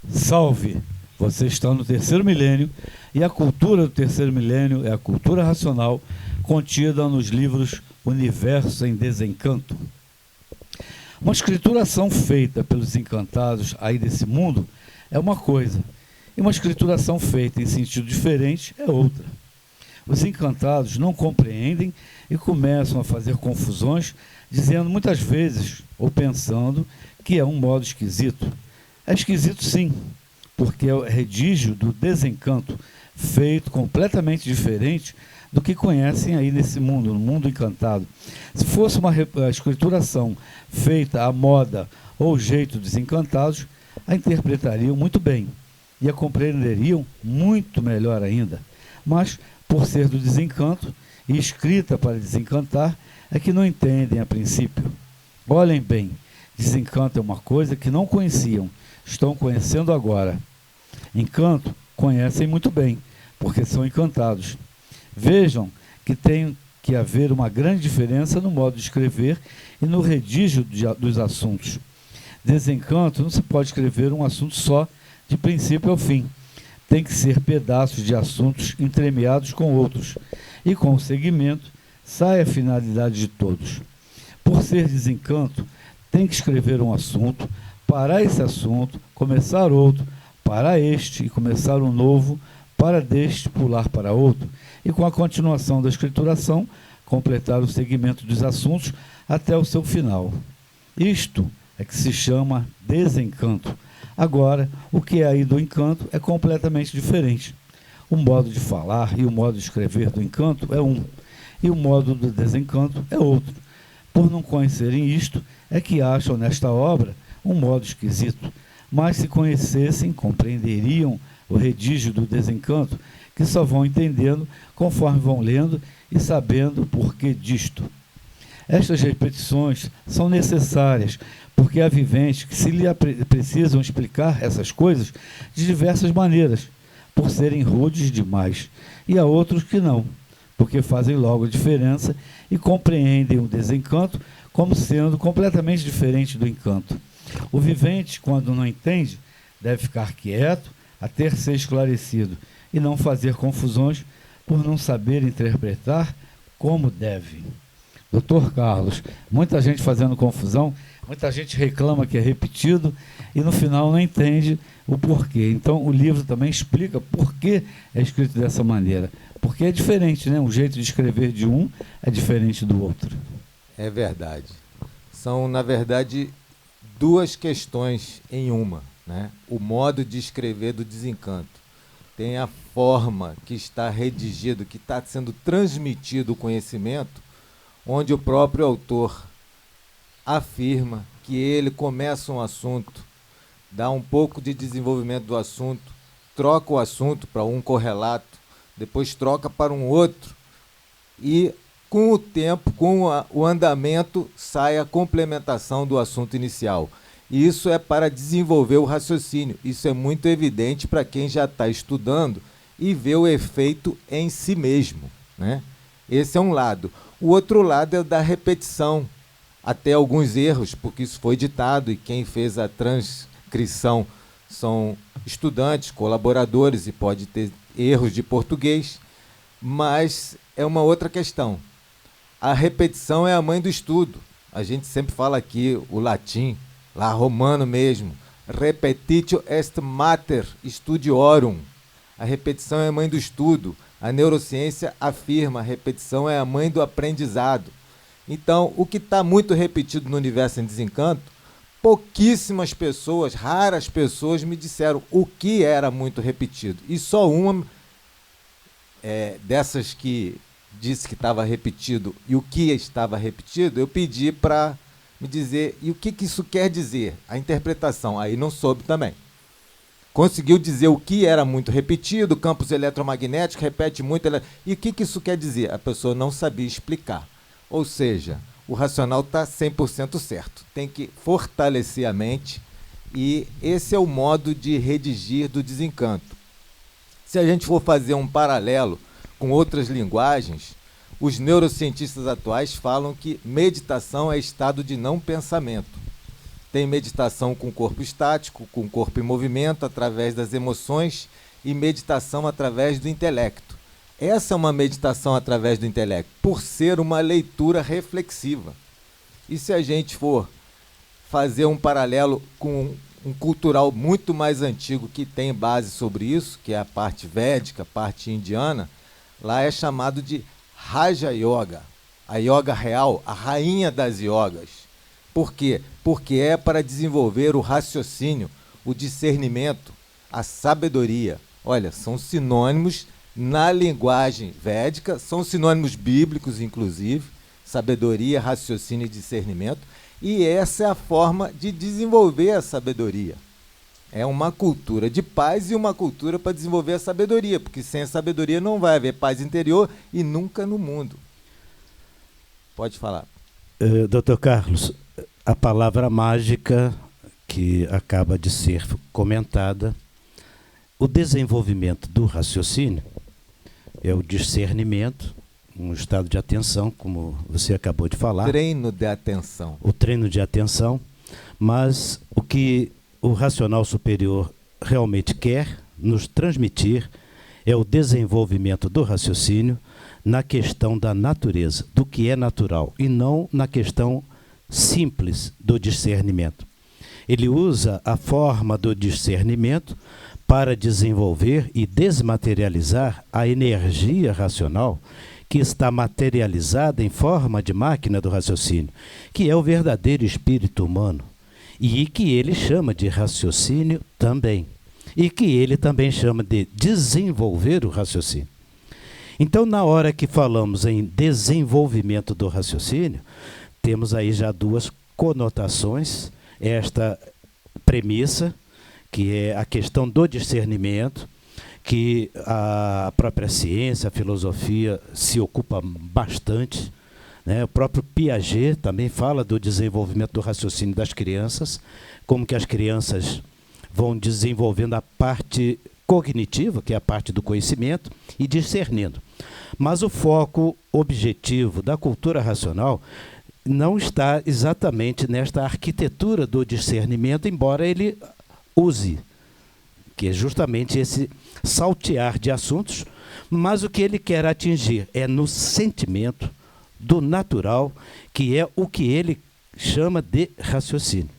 Salve! Você está no terceiro milênio e a cultura do terceiro milênio é a cultura racional contida nos livros Universo em Desencanto. Uma escrituração feita pelos encantados aí desse mundo é uma coisa, e uma escrituração feita em sentido diferente é outra. Os encantados não compreendem e começam a fazer confusões, dizendo muitas vezes, ou pensando, que é um modo esquisito. É esquisito sim, porque é o redígio do desencanto, feito completamente diferente do que conhecem aí nesse mundo, no mundo encantado. Se fosse uma escrituração feita à moda ou jeito dos encantados, a interpretariam muito bem e a compreenderiam muito melhor ainda. Mas, por ser do desencanto e escrita para desencantar, é que não entendem a princípio. Olhem bem, desencanto é uma coisa que não conheciam, estão conhecendo agora. Encanto, conhecem muito bem, porque são encantados. Vejam que tem que haver uma grande diferença no modo de escrever e no redígio dos assuntos. Desencanto não se pode escrever um assunto só, de princípio ao fim. Tem que ser pedaços de assuntos entremeados com outros, e com o segmento sai a finalidade de todos. Por ser desencanto, tem que escrever um assunto, parar esse assunto, começar outro, parar este e começar um novo, para deste pular para outro, e com a continuação da escrituração, completar o segmento dos assuntos até o seu final. Isto é que se chama desencanto. Agora, o que é aí do encanto é completamente diferente. O modo de falar e o modo de escrever do encanto é um, e o modo do desencanto é outro. Por não conhecerem isto, é que acham nesta obra um modo esquisito, mas se conhecessem, compreenderiam o redígio do desencanto, que só vão entendendo conforme vão lendo e sabendo o porquê disto. Estas repetições são necessárias, porque há viventes que precisam explicar essas coisas de diversas maneiras, por serem rudes demais, e há outros que não, porque fazem logo a diferença e compreendem o desencanto como sendo completamente diferente do encanto. O vivente, quando não entende, deve ficar quieto até ser esclarecido e não fazer confusões por não saber interpretar como deve. Doutor Carlos, muita gente fazendo confusão, muita gente reclama que é repetido e no final não entende o porquê. Então o livro também explica por que é escrito dessa maneira. Porque é diferente, né? O jeito de escrever de um é diferente do outro. É verdade. São, na verdade, duas questões em uma, né? O modo de escrever do desencanto. Tem a forma que está redigido, que está sendo transmitido o conhecimento, onde o próprio autor afirma que ele começa um assunto, dá um pouco de desenvolvimento do assunto, troca o assunto para um correlato, depois troca para um outro, e com o tempo, o andamento, sai a complementação do assunto inicial. E isso é para desenvolver o raciocínio. Isso é muito evidente para quem já está estudando e vê o efeito em si mesmo, né? Esse é um lado. O outro lado é o da repetição, até alguns erros, porque isso foi ditado e quem fez a transcrição são estudantes, colaboradores, e pode ter erros de português, mas é uma outra questão. A repetição é a mãe do estudo. A gente sempre fala aqui o latim, lá romano mesmo, repetitio est mater studiorum. A repetição é a mãe do estudo. A neurociência afirma, a repetição é a mãe do aprendizado. Então, o que está muito repetido no Universo em Desencanto, pouquíssimas pessoas, raras pessoas me disseram o que era muito repetido. E só uma dessas que disse que estava repetido e o que estava repetido, eu pedi para me dizer, e o que isso quer dizer? A interpretação, aí não soube também. Conseguiu dizer o que era muito repetido, campos eletromagnéticos, repete muito, e o que isso quer dizer? A pessoa não sabia explicar. Ou seja, o racional está 100% certo. Tem que fortalecer a mente, e esse é o modo de redigir do desencanto. Se a gente for fazer um paralelo com outras linguagens, os neurocientistas atuais falam que meditação é estado de não pensamento. tem meditação com o corpo estático, com o corpo em movimento, através das emoções, e meditação através do intelecto. Essa é uma meditação através do intelecto, por ser uma leitura reflexiva. E se a gente for fazer um paralelo com um cultural muito mais antigo que tem base sobre isso, que é a parte védica, a parte indiana, lá é chamado de Raja Yoga, a yoga real, a rainha das yogas. Por quê? Porque é para desenvolver o raciocínio, o discernimento, a sabedoria. Olha, são sinônimos na linguagem védica, são sinônimos bíblicos, inclusive, sabedoria, raciocínio e discernimento, e essa é a forma de desenvolver a sabedoria. É uma cultura de paz e uma cultura para desenvolver a sabedoria, porque sem a sabedoria não vai haver paz interior e nunca no mundo. Pode falar. Dr. Carlos, a palavra mágica que acaba de ser comentada, o desenvolvimento do raciocínio é o discernimento, um estado de atenção, como você acabou de falar. Treino de atenção. O treino de atenção, mas o que o racional superior realmente quer nos transmitir é o desenvolvimento do raciocínio na questão da natureza, do que é natural, e não na questão simples do discernimento. Ele usa a forma do discernimento para desenvolver e desmaterializar a energia racional que está materializada em forma de máquina do raciocínio, que é o verdadeiro espírito humano, e que ele chama de raciocínio também, e que ele também chama de desenvolver o raciocínio. Então, na hora que falamos em desenvolvimento do raciocínio, temos aí já duas conotações, esta premissa, que é a questão do discernimento, que a própria ciência, a filosofia se ocupa bastante, né? O próprio Piaget também fala do desenvolvimento do raciocínio das crianças, como que as crianças vão desenvolvendo a parte cognitiva, que é a parte do conhecimento, e discernindo. Mas o foco objetivo da cultura racional não está exatamente nesta arquitetura do discernimento, embora ele use, que é justamente esse saltear de assuntos, mas o que ele quer atingir é no sentimento do natural, que é o que ele chama de raciocínio,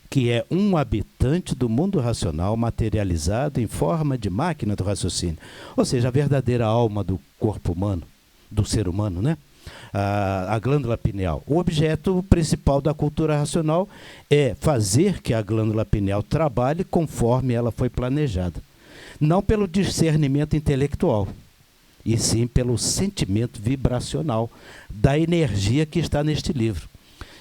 que é um habitante do mundo racional materializado em forma de máquina do raciocínio, ou seja, a verdadeira alma do corpo humano, do ser humano, né? A glândula pineal. O objeto principal da cultura racional é fazer que a glândula pineal trabalhe conforme ela foi planejada. Não pelo discernimento intelectual, e sim pelo sentimento vibracional da energia que está neste livro.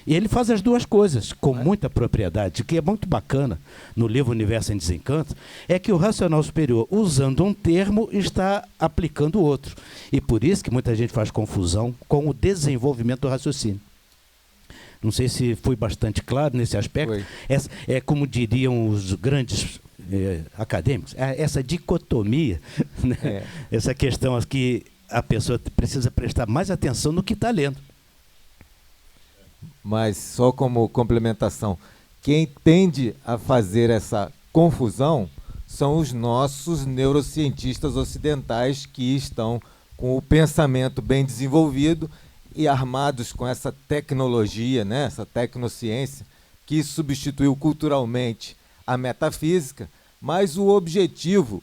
E ele faz as duas coisas com muita propriedade. O que é muito bacana no livro Universo em Desencanto é que o racional superior, usando um termo, está aplicando o outro. E por isso que muita gente faz confusão com o desenvolvimento do raciocínio. Não sei se fui bastante claro nesse aspecto. É como diriam os grandes acadêmicos, essa dicotomia, né? Essa questão que a pessoa precisa prestar mais atenção no que está lendo. Mas só como complementação, quem tende a fazer essa confusão são os nossos neurocientistas ocidentais, que estão com o pensamento bem desenvolvido e armados com essa tecnologia, né, essa tecnociência, que substituiu culturalmente a metafísica, mas o objetivo,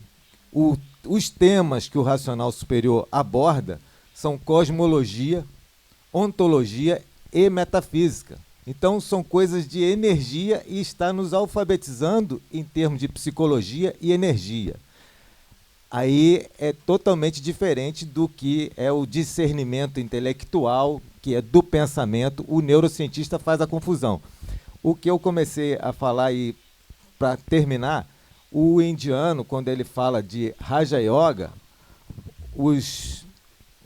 os temas que o racional superior aborda são cosmologia, ontologia e metafísica. Então são coisas de energia e está nos alfabetizando em termos de psicologia e energia. Aí é totalmente diferente do que é o discernimento intelectual, que é do pensamento. O neurocientista faz a confusão. O que eu comecei a falar, e para terminar, o indiano, quando ele fala de Raja Yoga, os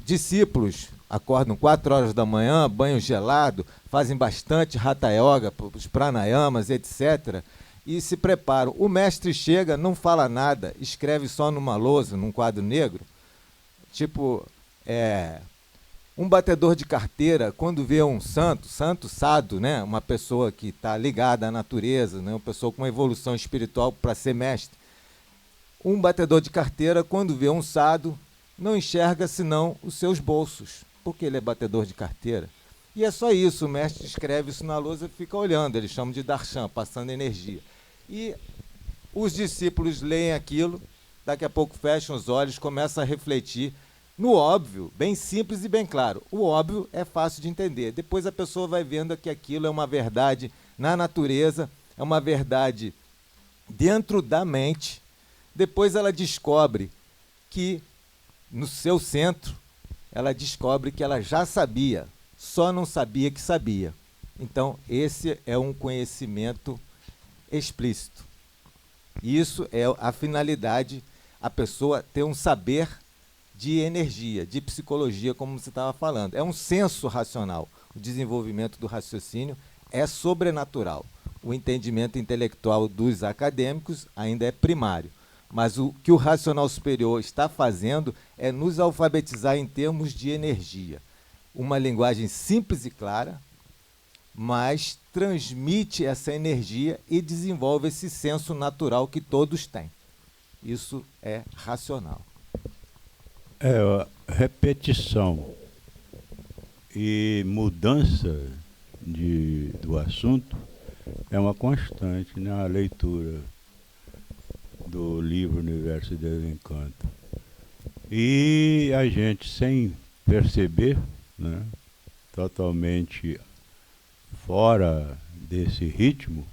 discípulos acordam 4 horas da manhã, banho gelado, fazem bastante Hatha Yoga, os pranayamas, etc., e se preparam. O mestre chega, não fala nada, escreve só numa lousa, num quadro negro, tipo, Um batedor de carteira, quando vê um santo sado, né? Uma pessoa que está ligada à natureza, né? Uma pessoa com uma evolução espiritual para ser mestre. Um batedor de carteira, quando vê um sado, não enxerga senão os seus bolsos, porque ele é batedor de carteira. E é só isso, o mestre escreve isso na lousa e fica olhando, eles chamam de darshan, passando energia. E os discípulos leem aquilo, daqui a pouco fecham os olhos, começam a refletir no óbvio, bem simples e bem claro. O óbvio é fácil de entender. Depois a pessoa vai vendo que aquilo é uma verdade na natureza, é uma verdade dentro da mente. Depois ela descobre que, no seu centro, ela descobre que ela já sabia, só não sabia que sabia. Então, esse é um conhecimento explícito. Isso é a finalidade, a pessoa ter um saber de energia, de psicologia, como você estava falando. É um senso racional. O desenvolvimento do raciocínio é sobrenatural. O entendimento intelectual dos acadêmicos ainda é primário. Mas o que o racional superior está fazendo é nos alfabetizar em termos de energia. Uma linguagem simples e clara, mas transmite essa energia e desenvolve esse senso natural que todos têm. Isso é racional. Repetição e mudança do assunto é uma constante na leitura do livro Universo e Desencanto. E a gente, sem perceber, né, totalmente fora desse ritmo,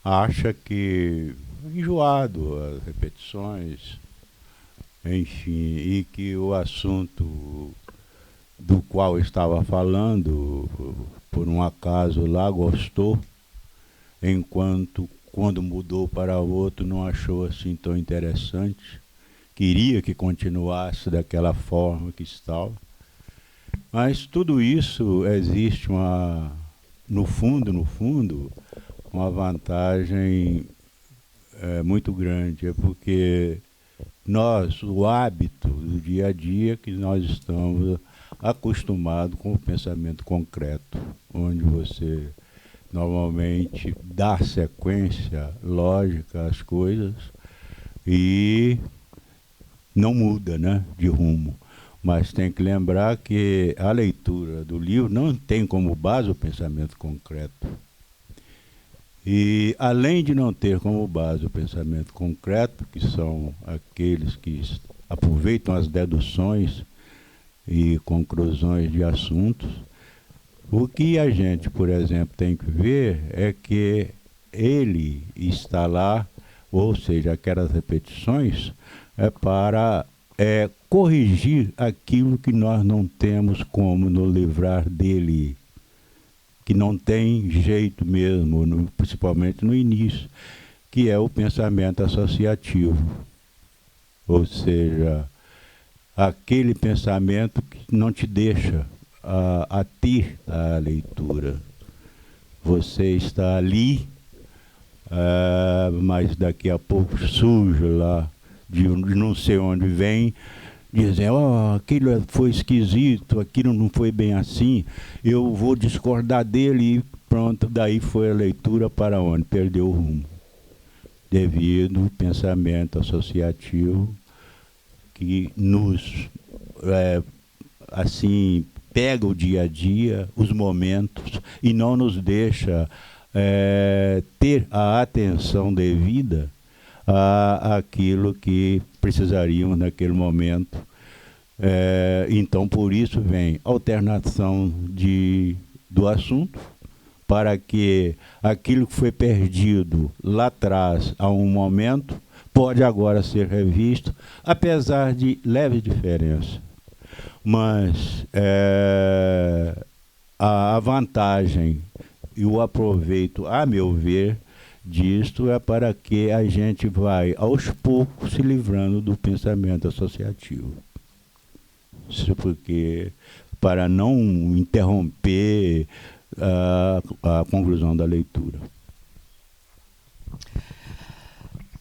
acha que enjoado as repetições, enfim, e que o assunto do qual estava falando, por um acaso lá, gostou, enquanto quando mudou para outro não achou assim tão interessante, queria que continuasse daquela forma que estava. Mas tudo isso existe no fundo, uma vantagem muito grande, é porque o hábito do dia a dia, que nós estamos acostumados com o pensamento concreto, onde você normalmente dá sequência lógica às coisas e não muda, né, de rumo. Mas tem que lembrar que a leitura do livro não tem como base o pensamento concreto. E, além de não ter como base o pensamento concreto, que são aqueles que aproveitam as deduções e conclusões de assuntos, o que a gente, por exemplo, tem que ver é que ele está lá, ou seja, aquelas repetições, para corrigir aquilo que nós não temos como nos livrar dele, que não tem jeito mesmo, principalmente no início, que é o pensamento associativo. Ou seja, aquele pensamento que não te deixa a ter a leitura. Você está ali, mas daqui a pouco surge lá, de não sei onde vem, dizendo, aquilo foi esquisito, aquilo não foi bem assim, eu vou discordar dele e pronto, daí foi a leitura para onde? Perdeu o rumo. Devido ao pensamento associativo que nos, assim, pega o dia a dia, os momentos, e não nos deixa ter a atenção devida àquilo que precisaríamos naquele momento. Então, por isso vem alternação do assunto, para que aquilo que foi perdido lá atrás, a um momento, pode agora ser revisto, apesar de leve diferença. Mas a vantagem e o aproveito, a meu ver, disto é para que a gente vai, aos poucos, se livrando do pensamento associativo. Isso porque, para não interromper a conclusão da leitura.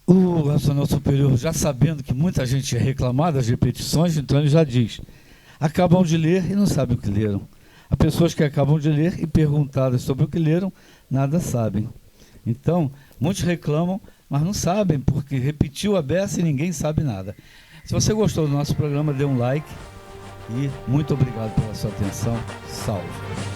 O racional superior, já sabendo que muita gente ia reclamar das repetições, então ele já diz: acabam de ler e não sabem o que leram. Há pessoas que acabam de ler e perguntadas sobre o que leram, nada sabem. Então, muitos reclamam, mas não sabem, porque repetiu a beça e ninguém sabe nada. Se você gostou do nosso programa, dê um like e muito obrigado pela sua atenção. Salve!